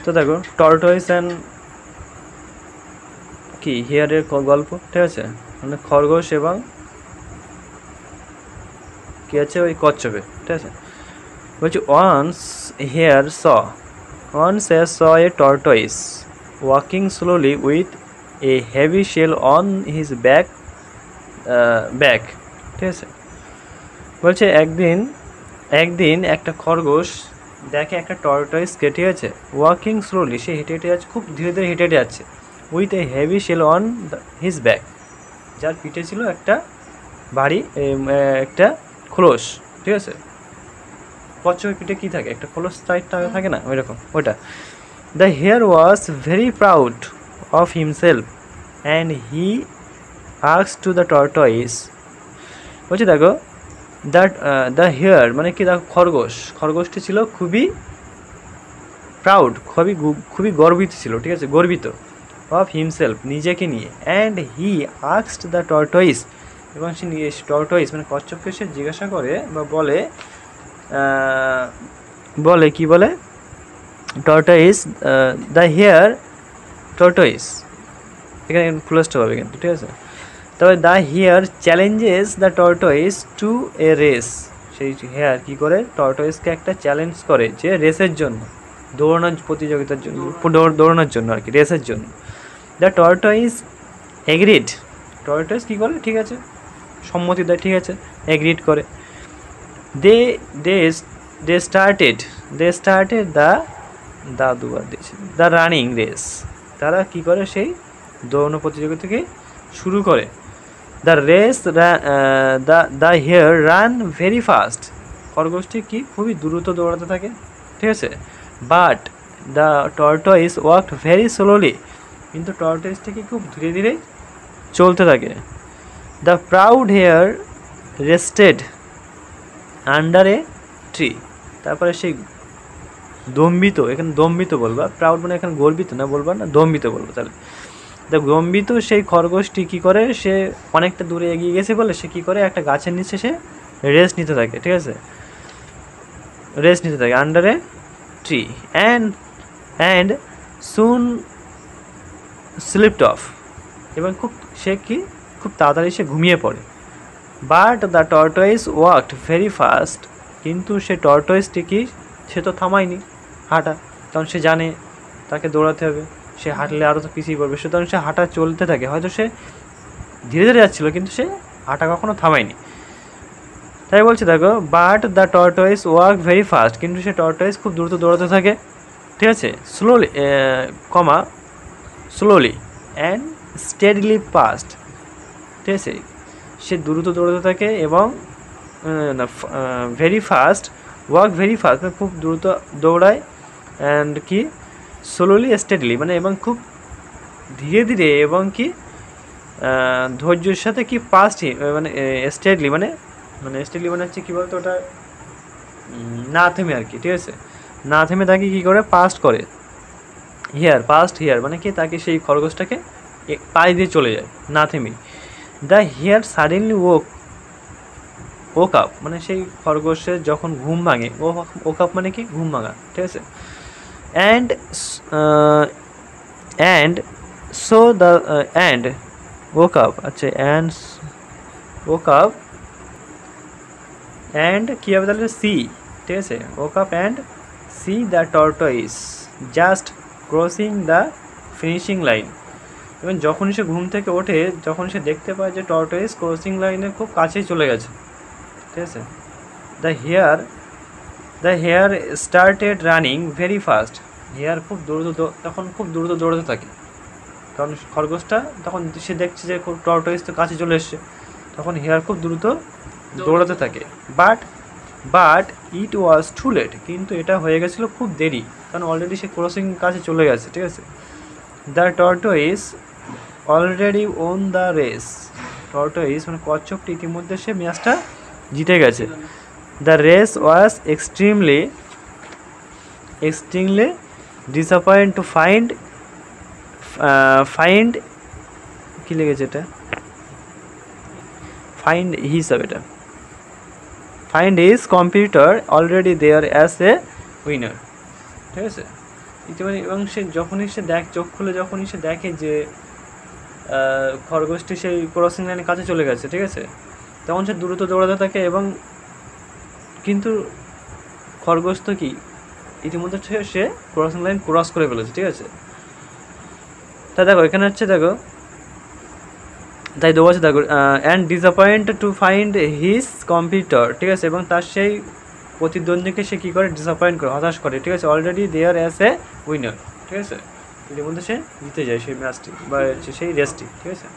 তো দেখো tortoise and কি হেয়ারের গল্প, ঠিক আছে, মানে খরগোশ এবং কি আছে ওই কচ্ছপে, ঠিক আছে। বলছি once a saw a tortoise walking slowly with a heavy shell on his back, ঠিক আছে। বলছে একদিন একদিন একটা খরগোশ দেখে একটা টর্টয়েসকে, ঠিক আছে, ওয়াকিং স্লোলি, সে হেঁটে হেঁটে যাচ্ছে, খুব ধীরে ধীরে হেঁটে হেঁটে যাচ্ছে, with a heavy shell on his back, যার পিঠে ছিল একটা ভারী একটা খোলস, ঠিক আছে। কচ্ছপের পিঠে কী থাকে, একটা খোলস টাইপটা থাকে না, ওই রকম ওইটা। The hare was very proud of himself and he asked to the tortoise. বলছি দেখো দ্য হেয়ার মানে কি, দেখো খরগোশটি ছিল খুবই প্রাউড, খুবই গর্বিত ছিল, ঠিক আছে, গর্বিত, অফ হিমসেলফ নিজেকে নিয়ে, and he asked the tortoise, এবং সে টর্টয়েস মানে কচ্ছপকে সে জিজ্ঞাসা করে বা বলে কি বলে, টর্টয়েস দ্য হেয়ার টর্টয়েস, এখানে ফুলস্টপ হবে কিন্তু, ঠিক আছে। তবে the hare challenges the tortoise to a race, সেই হেয়ার কী করে টর্টয়েসকে একটা চ্যালেঞ্জ করে যে রেসের জন্য, দৌড়ানোর প্রতিযোগিতার জন্য, দৌড়ানোর জন্য আর কি, রেসের জন্য। দ্য টর্টয়েস এগ্রিড, টর্টয়েস কী করে, ঠিক আছে, সম্মতি দেয়, ঠিক আছে, এগ্রিড করে। They they they started the running race, তারা কী করে সেই দৌড়ানো প্রতিযোগিতাকে শুরু করে। The race the hare ran very fast, খরগোশটি কি খুবই দ্রুত দৌড়াতে থাকে, ঠিক আছে। But the tortoise walked very slowly, কিন্তু টর্টয়েসটি কি খুব ধীরে ধীরে চলতে থাকে। The proud hare rested under a tree, তারপরে সেই দম্বিত, এখানে দম্বিত বলবা, প্রাউড মানে এখানে গর্বিত না বলবা না, দম্বিত বলবো তাহলে। গম্বিত সেই খরগোশটি কী করে, সে অনেকটা দূরে এগিয়ে গেছে বলে সে কী করে একটা গাছের নিচে সে রেস্ট নিতে থাকে, ঠিক আছে, রেস্ট নিতে থাকে under a tree, and soon slipped of, এবং খুব তাড়াতাড়ি সে ঘুমিয়ে পড়ে। But the tortoise walked very fast, কিন্তু সে টর্টয়েসটি কি, সে তো থামায়নি হাঁটা, কারণ সে জানে তাকে দৌড়াতে হবে, সে হাঁটলে আরও তো পিছিয়ে পড়বে, সুতরাং সে হাঁটা চলতে থাকে। হয়তো সে ধীরে ধীরে যাচ্ছিলো কিন্তু সে হাঁটা কখনো থামায়নি, তাই বলছে দেখো, but the tortoise walk very fast, কিন্তু সে টর্টয়েস খুব দ্রুত দৌড়াতে থাকে, ঠিক আছে, স্লোলি অ্যান্ড স্টেডিলি পাস্ট, ঠিক আছে, সে দ্রুত দৌড়াতে থাকে এবং very fast, walk very fast মানে খুব দ্রুত দৌড়ায়, অ্যান্ড কি স্লোলি স্টেডলি মানে এবং খুব ধীরে ধীরে এবং কি ধৈর্যের সাথে কি পাস্ট মানে স্টেডলি মানে স্টেডলি মানে হচ্ছে কী বলতো ওটা, না থেমে আর কি, ঠিক আছে, না থেমে তাকে কী করে পাস্ট করে, পাস্ট হিয়ার মানে কি তাকে সেই খরগোশটাকে পায়ে দিয়ে চলে যায় না থেমে। The hare suddenly woke up মানে সেই খরগোশের যখন ঘুম ভাঙে, ওক আপ মানে কি ঘুম ভাঙা, ঠিক আছে, and so the and woke up, আচ্ছা অ্যান্ড ওক আপ অ্যান্ড কী হবে তাহলে সি, ঠিক আছে, woke up and C the tortoise just crossing the finishing line, এবং যখনই সে ঘুম থেকে ওঠে, যখন সে দেখতে পায় যে টর্টয়েস ক্রসিং লাইনের খুব কাছেই চলে গেছে, ঠিক আছে। The hare started running very fast, hare খুব দ্রুত দৌড়াতে থাকে, কারণ খরগোশটা তখন সে দেখছে যে টর্টয়েস তো কাছে চলে এসছে, তখন হেয়ার খুব দ্রুত দৌড়াতে থাকে। But it was too late, কিন্তু এটা হয়ে গেছিলো খুব দেরি, কারণ অলরেডি সে ক্রসিং কাছে চলে গেছে, ঠিক আছে। The tortoise already won the race, tortoise মানে কচ্ছপটি ইতিমধ্যে সে ম্যাচটা জিতে গেছে। The race was extremely disappoint to find কী লেগেছে এটা, find his computer already there as a winner, ঠিক আছে। ইতিমধ্যে, এবং সে যখনই সে চোখ খুলে যখনই সে দেখে যে খরগোশটি সেই ক্রসিং লাইনের কাছে চলে গেছে, ঠিক আছে, তখন সে দ্রুত দৌড়াতে থাকে, এবং কিন্তু খরগোশ তো কি ইতিমধ্যে সে ক্রসিং লাইন ক্রস করে ফেলেছে, ঠিক আছে। তা দেখো এখানে হচ্ছে, দেখো তাই দৌড়াচ্ছে, দেখো and disappoint to find his computer, ঠিক আছে, এবং তার সেই প্রতিদ্বন্দ্বীকে সে কী করে, ডিসঅ্যাপয়েন্ট করে, হতাশ করে, ঠিক আছে, already there as a winner, ঠিক আছে, ইতিমধ্যে সে জিতে যায় সেই ম্যাচটি বা সেই রেসটি, ঠিক আছে।